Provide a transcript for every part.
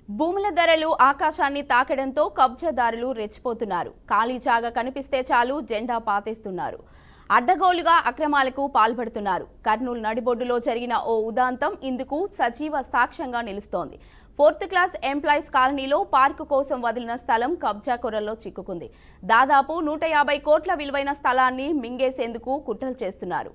భూముల ధరలు ఆకాశాన్ని తాకడంతో కబ్జాదారులు రెచ్చిపోతున్నారు. ఖాళీ జాగా కనిపిస్తే చాలు జెండా పాతేస్తున్నారు. అడ్డగోలుగా అక్రమాలకు పాల్పడుతున్నారు. కర్నూలు నడిబొడ్డులో జరిగిన ఓ ఉదాంతం ఇందుకు సజీవ సాక్ష్యంగా నిలుస్తోంది. 4th క్లాస్ ఎంప్లాయీస్ కాలనీలో పార్కు కోసం వదిలిన స్థలం కబ్జా కొరల్లో చిక్కుకుంది. దాదాపు 150 కోట్ల విలువైన స్థలాన్ని మింగేసేందుకు కుట్రలు చేస్తున్నారు.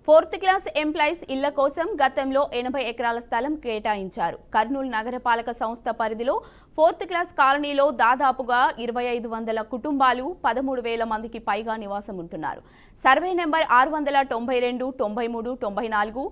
ఫోర్త్ క్లాస్ ఎంప్లాయీస్ ఇళ్ల కోసం గతంలో 80 ఎకరాల స్థలం కేటాయించారు. కర్నూలు నగరపాలక సంస్థ పరిధిలో 4th క్లాస్ కాలనీలో దాదాపుగా 2500 కుటుంబాలు 13,000 మందికి పైగా నివాసం ఉంటున్నారు. సర్వే నెంబర్ 692, 93, 94, 96,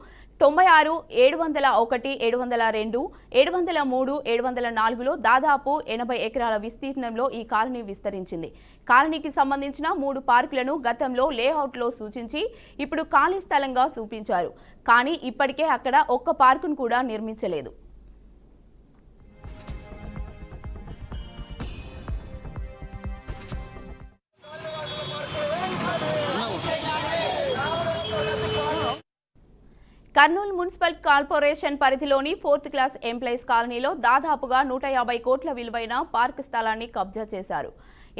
701, 702, 703, 704లో దాదాపు 80 ఎకరాల విస్తీర్ణంలో ఈ కాలనీ విస్తరించింది. కాలనీకి సంబంధించిన 3 పార్కులను గతంలో లేఅవుట్లో సూచించి ఇప్పుడు ఖాళీ స్థలంగా చూపించారు. కానీ ఇప్పటికే అక్కడ ఒక్క పార్కును కూడా నిర్మించలేదు. కర్నూలు మున్సిపల్ కార్పొరేషన్ పరిధిలోని 4th క్లాస్ ఎంప్లాయీస్ కాలనీలో దాదాపుగా 150 కోట్ల విలువైన పార్క్ స్థలాన్ని కబ్జా చేశారు.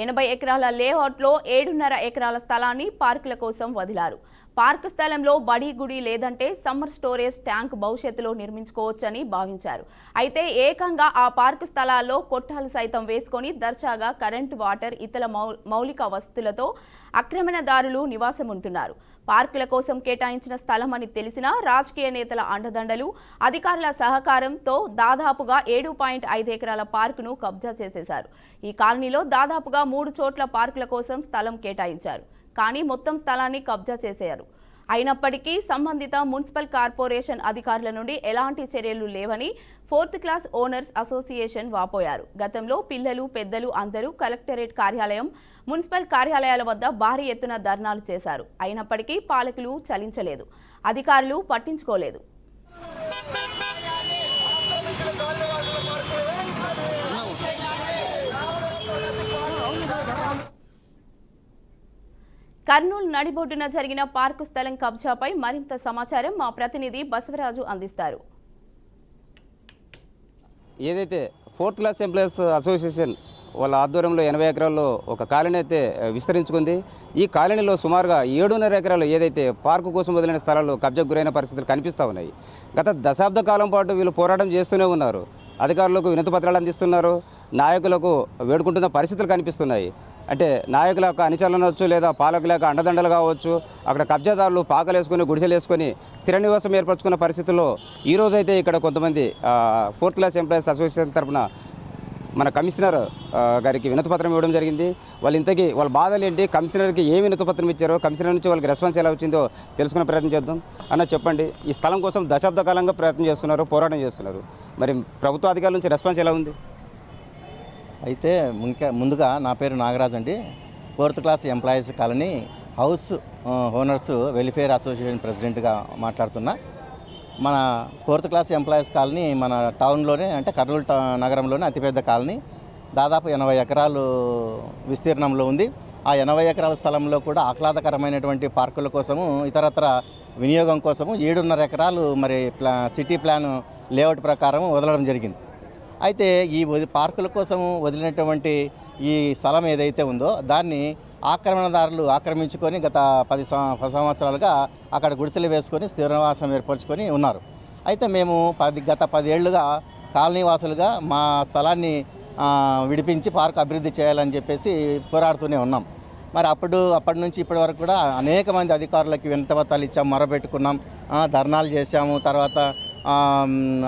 80 ఎకరాల లేఅవుట్లో 7.5 ఎకరాల స్థలాన్ని పార్కుల కోసం వదిలారు. పార్క్ స్థలంలో బడి గుడి లేదంటే సమ్మర్ స్టోరేజ్ ట్యాంక్ భవిష్యత్తులో నిర్మించుకోవచ్చని భావించారు. అయితే ఏకంగా ఆ పార్కు స్థలాల్లో కొట్టాలు సైతం వేసుకొని దర్జాగా కరెంటు, వాటర్, ఇతర మౌలిక వసతులతో ఆక్రమణదారులు నివాసం ఉంటున్నారు. పార్కుల కోసం కేటాయించిన స్థలం అని తెలిసినా రాజకీయ నేతల అండదండలు, అధికారుల సహకారంతో దాదాపుగా 7.5 ఎకరాల పార్కును కబ్జా చేసేశారు. ఈ కాలనీలో దాదాపుగా 3 చోట్ల పార్కుల కోసం స్థలం కేటాయించారు. కానీ మొత్తం స్థలాన్ని కబ్జా చేశారు. అయినప్పటికీ సంబంధిత మున్సిపల్ కార్పొరేషన్ అధికారుల నుండి ఎలాంటి చర్యలు లేవని 4th క్లాస్ ఓనర్స్ అసోసియేషన్ వాపోయారు. గతంలో పిల్లలు, పెద్దలు అందరూ కలెక్టరేట్ కార్యాలయం, మున్సిపల్ కార్యాలయాల వద్ద భారీ ఎత్తున ధర్నాలు చేశారు. అయినప్పటికీ పాలకులు చలించలేదు, అధికారులు పట్టించుకోలేదు. కర్నూలు నడిబొడ్డున జరిగిన పార్కు స్థలం కబ్జాపై మరింత సమాచారం మా ప్రతినిధి బసవరాజు అందిస్తారు. ఏదైతే 4th క్లాస్ ఎంప్లాయీస్ అసోసియేషన్ వాళ్ళ ఆధ్వర్యంలో 80 ఎకరాల్లో ఒక కాలనీ అయితే విస్తరించుకుంది. ఈ కాలనీలో సుమారుగా 7.5 ఎకరాలు ఏదైతే పార్కు కోసం వదిలిన స్థలాలు కబ్జాకు గురైన పరిస్థితులు కనిపిస్తూ ఉన్నాయి. గత దశాబ్ద కాలం పాటు వీళ్ళు పోరాటం చేస్తూనే ఉన్నారు. అధికారులకు వినతి పత్రాలు అందిస్తున్నారు, నాయకులకు వేడుకుంటున్న పరిస్థితులు కనిపిస్తున్నాయి. అంటే నాయకుల యొక్క అనుచరులనవచ్చు, లేదా పాలకుల యొక్క అండదండలు కావచ్చు. అక్కడ కబ్జాదారులు పాకలేసుకొని, గుడిసెలు వేసుకొని స్థిర నివాసం ఏర్పరచుకున్న పరిస్థితుల్లో ఈరోజైతే ఇక్కడ కొంతమంది 4th క్లాస్ ఎంప్లాయీస్ అసోసియేషన్ తరఫున మన కమిషనర్ గారికి వినతిపత్రం ఇవ్వడం జరిగింది. వాళ్ళు ఇంతకీ వాళ్ళ బాధలు ఏంటి, కమిషనర్కి ఏమి వినతిపత్రం ఇచ్చారో, కమిషనర్ నుంచి వాళ్ళకి రెస్పాన్స్ ఎలా వచ్చిందో తెలుసుకునే ప్రయత్నం చేద్దాం. అన్న చెప్పండి, ఈ స్థలం కోసం దశాబ్ద కాలంగా ప్రయత్నం చేస్తున్నారు, పోరాటం చేస్తున్నారు, మరి ప్రభుత్వ అధికారుల నుంచి రెస్పాన్స్ ఎలా ఉంది? అయితే ముందుగా నా పేరు నాగరాజ్ అండి. 4th class employees colony house owners welfare association ప్రెసిడెంట్గా మాట్లాడుతున్నా. మన 4th క్లాస్ ఎంప్లాయీస్ కాలనీ మన టౌన్లోనే, అంటే కర్నూలు నగరంలోనే అతిపెద్ద కాలనీ. దాదాపు 80 ఎకరాలు విస్తీర్ణంలో ఉంది. ఆ 80 ఎకరాల స్థలంలో కూడా ఆహ్లాదకరమైనటువంటి పార్కుల కోసము, ఇతరత్ర వినియోగం కోసము 7.5 ఎకరాలు మరి సిటీ ప్లాన్ లేఅవుట్ ప్రకారం వదలడం జరిగింది. అయితే ఈ పార్కుల కోసం వదిలినటువంటి ఈ స్థలం ఏదైతే ఉందో దాన్ని ఆక్రమణదారులు ఆక్రమించుకొని గత 10 సంవత్సరాలుగా అక్కడ గుడిసెలు వేసుకొని స్థిరనివాసం ఏర్పరచుకొని ఉన్నారు. అయితే మేము గత 10 ఏళ్లుగా కాలనీ వాసులుగా మా స్థలాన్ని విడిపించి పార్కు అభివృద్ధి చేయాలని చెప్పేసి పోరాడుతూనే ఉన్నాం. మరి అప్పటి నుంచి ఇప్పటి వరకు కూడా అనేక మంది అధికారులకి వినతిపత్రాలు ఇచ్చాము, మొరబెట్టుకున్నాం, ధర్నాలు చేశాము. తర్వాత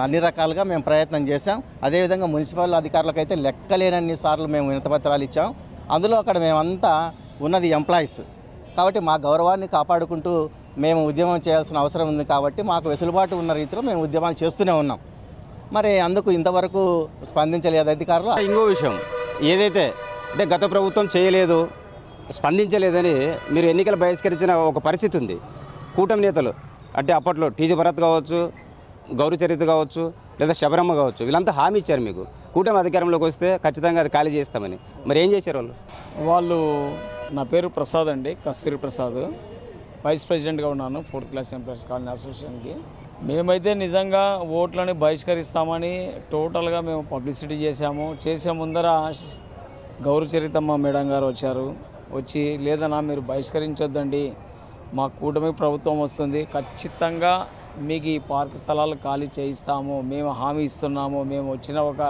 అన్ని రకాలుగా మేము ప్రయత్నం చేశాం. అదేవిధంగా మున్సిపల్ అధికారులకైతే లెక్కలేనన్ని సార్లు మేము వినతిపత్రాలు ఇచ్చాం. అందులో అక్కడ మేమంతా ఉన్నది ఎంప్లాయీస్ కాబట్టి మా గౌరవాన్ని కాపాడుకుంటూ మేము ఉద్యమం చేయాల్సిన అవసరం ఉంది కాబట్టి మాకు వెసులుబాటు ఉన్న రీతిలో మేము ఉద్యమాలు చేస్తూనే ఉన్నాం. మరి అందుకు ఇంతవరకు స్పందించలేదు అధికారులు. ఇంకో విషయం ఏదైతే అంటే గత ప్రభుత్వం చేయలేదు, స్పందించలేదని మీరు ఎన్నికలు బహిష్కరించిన ఒక పరిస్థితి ఉంది. కూటమి నేతలు అంటే అప్పట్లో టీజీ భరత్ కావచ్చు, గౌరీ చరిత్ర కావచ్చు, లేదా శబరమ్మ కావచ్చు, వీళ్ళంతా హామీ ఇచ్చారు మీకు కూటమి అధికారంలోకి వస్తే ఖచ్చితంగా అది ఖాళీ చేస్తామని. మరి ఏం చేశారు వాళ్ళు? నా పేరు ప్రసాద్ అండి, కస్తూరి ప్రసాద్. వైస్ ప్రెసిడెంట్గా ఉన్నాను 4th క్లాస్ ఎంప్లాయీస్ కాలనీ అసోసియేషన్కి. మేమైతే నిజంగా ఓట్లని బహిష్కరిస్తామని టోటల్గా మేము పబ్లిసిటీ చేశాము. చేసే ముందర గౌరీ చరితమ్మ మేడం గారు వచ్చి లేదన్నా మీరు బహిష్కరించొద్దండి, మా కూటమి ప్రభుత్వం వస్తుంది, ఖచ్చితంగా మీకు ఈ పార్క్ స్థలాలు ఖాళీ చేయిస్తాము, మేము హామీ ఇస్తున్నాము, మేము వచ్చిన ఒక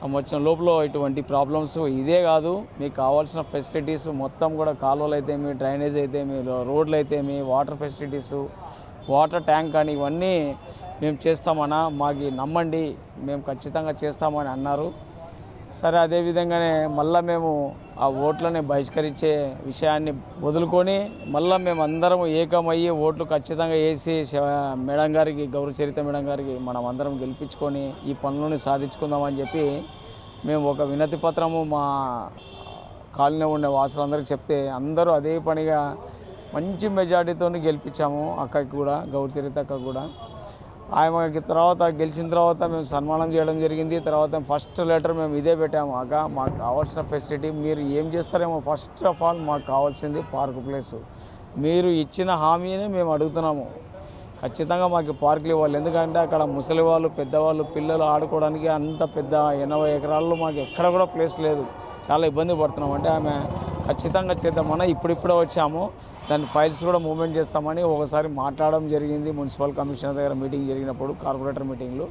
సంవత్సరం లోపల ఇటువంటి ప్రాబ్లమ్స్ ఇదే కాదు, మీకు కావాల్సిన ఫెసిలిటీస్ మొత్తం కూడా కాలువలు అయితేమి, డ్రైనేజ్ అయితేమి, రోడ్లు అయితేమి, వాటర్ ఫెసిలిటీసు, వాటర్ ట్యాంక్ అని ఇవన్నీ మేము చేస్తామన్నా, మాకు నమ్మండి, మేము ఖచ్చితంగా చేస్తామని అన్నారు. సరే, అదేవిధంగానే మళ్ళీ మేము ఆ ఓట్లని బహిష్కరించే విషయాన్ని వదులుకొని మళ్ళీ మేము అందరం ఏకమయ్యి ఓట్లు ఖచ్చితంగా వేసి మేడం గారికి, గౌరీ చరిత్ర మేడం గారికి మనం అందరం గెలిపించుకొని ఈ పనులని సాధించుకుందామని చెప్పి మేము ఒక వినతి పత్రము మా కాలనీలో ఉండే వాసులందరికీ చెప్తే అందరూ అదే పనిగా మంచి మెజార్టీతో గెలిపించాము. అక్కకి కూడా, గౌరీ చరిత్ర అక్కకి కూడా. ఆమెకి తర్వాత గెలిచిన తర్వాత మేము సన్మానం చేయడం జరిగింది. తర్వాత ఫస్ట్ లెటర్ మేము ఇదే పెట్టాము, అక్క మాకు కావాల్సిన ఫెసిలిటీ మీరు ఏం చేస్తారేమో, ఫస్ట్ ఆఫ్ ఆల్ మాకు కావాల్సింది పార్క్ ప్లేసు, మీరు ఇచ్చిన హామీని మేము అడుగుతున్నాము, ఖచ్చితంగా మాకు పార్కులు ఇవ్వాలి. ఎందుకంటే అక్కడ ముసలి వాళ్ళు, పెద్దవాళ్ళు, పిల్లలు ఆడుకోవడానికి అంత పెద్ద 80 ఎకరాల్లో మాకు ఎక్కడ కూడా ప్లేస్ లేదు, చాలా ఇబ్బంది పడుతున్నాం. అంటే ఆమె ఖచ్చితంగా చేద్దామన్నా ఇప్పుడిప్పుడే వచ్చాము, దాని ఫైల్స్ కూడా మూవ్మెంట్ చేస్తామని ఒకసారి మాట్లాడడం జరిగింది. మున్సిపల్ కమిషనర్ దగ్గర మీటింగ్ జరిగినప్పుడు, కార్పొరేటర్ మీటింగ్లో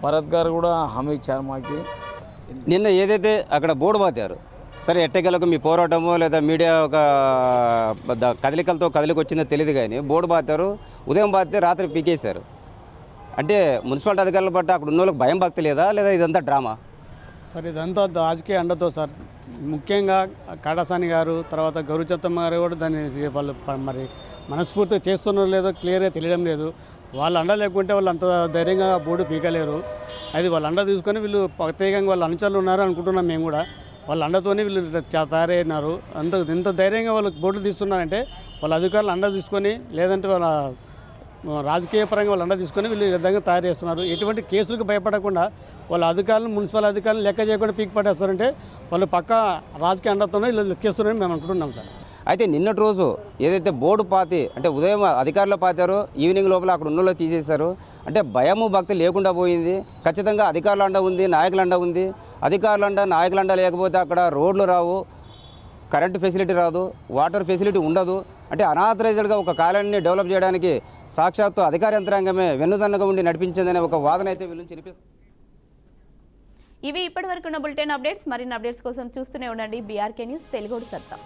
భరత్ గారు కూడా హామీ ఇచ్చారు మాకు. నిన్న ఏదైతే అక్కడ బోర్డు పాతారు, సరే ఎట్టగలకు మీ పోరాటమో లేదా మీడియా ఒక కదలికలతో కదలికి వచ్చిందో తెలియదు, కానీ బోర్డు పాతారు, ఉదయం పాతే రాత్రి పీకేశారు. అంటే మున్సిపాలిటీ అధికారుల పట్ల అక్కడ ఉన్న వాళ్ళకి భయం భక్తి లేదా ఇదంతా డ్రామా? సార్ ఇదంతా రాజకీయ అండతో సార్. ముఖ్యంగా కాడాసాని గారు, తర్వాత గౌరీ చరితమ్మ గారు కూడా దాన్ని వాళ్ళు మరి మనస్ఫూర్తిగా చేస్తున్నారో లేదో క్లియర్గా తెలియడం లేదు. వాళ్ళు అండ లేకుంటే వాళ్ళు అంత ధైర్యంగా బోర్డు పీకలేరు. అది వాళ్ళ అండ తీసుకొని వీళ్ళు ప్రత్యేకంగా వాళ్ళ అనుచరులు ఉన్నారు అనుకుంటున్నాం మేము కూడా. వాళ్ళ అండతోనే వీళ్ళు తయారైనారు. ఎంత ధైర్యంగా వాళ్ళు బోర్డులు తీస్తున్నారంటే వాళ్ళ అధికారులు అండ తీసుకొని, లేదంటే వాళ్ళ రాజకీయ పరంగా వాళ్ళు అండ తీసుకొని వీళ్ళు ఈ విధంగా తయారు చేస్తున్నారు. ఎటువంటి కేసులకు భయపడకుండా వాళ్ళ అధికారులు, మున్సిపల్ అధికారులు లెక్క చేయకుండా పీక్ పట్టేస్తారంటే వాళ్ళు పక్క రాజకీయ అండతోనే వీళ్ళు లెక్కేస్తున్నారని మేము అనుకుంటున్నాం సార్. అయితే నిన్నటి రోజు ఏదైతే బోర్డు పాతి అంటే ఉదయం అధికారులు పాతారో ఈవినింగ్ లోపల అక్కడ ఉన్నోళ్ళు తీసేశారు. అంటే భయము భక్తి లేకుండా పోయింది. ఖచ్చితంగా అధికారుల అండ ఉంది, నాయకుల అండ ఉంది. అధికారుల అండ, నాయకుల అండ లేకపోతే అక్కడ రోడ్లు రావు, కరెంటు ఫెసిలిటీ రాదు, వాటర్ ఫెసిలిటీ ఉండదు. అంటే అనాథరైజ్డ్గా ఒక కాలనీని డెవలప్ చేయడానికి సాక్షాత్తు అధికార యంత్రాంగమే వెన్నుదన్నగా ఉండి నడిపించిందనే ఒక వాదన అయితే వీళ్ళు వినిపిస్తుంది. ఇవి ఇప్పటివరకు ఉన్న బులెటిన్ అప్డేట్స్. మరిన్ని అప్డేట్స్ కోసం చూస్తూనే ఉండండి బీఆర్కే న్యూస్ తెలుగు సత్తా.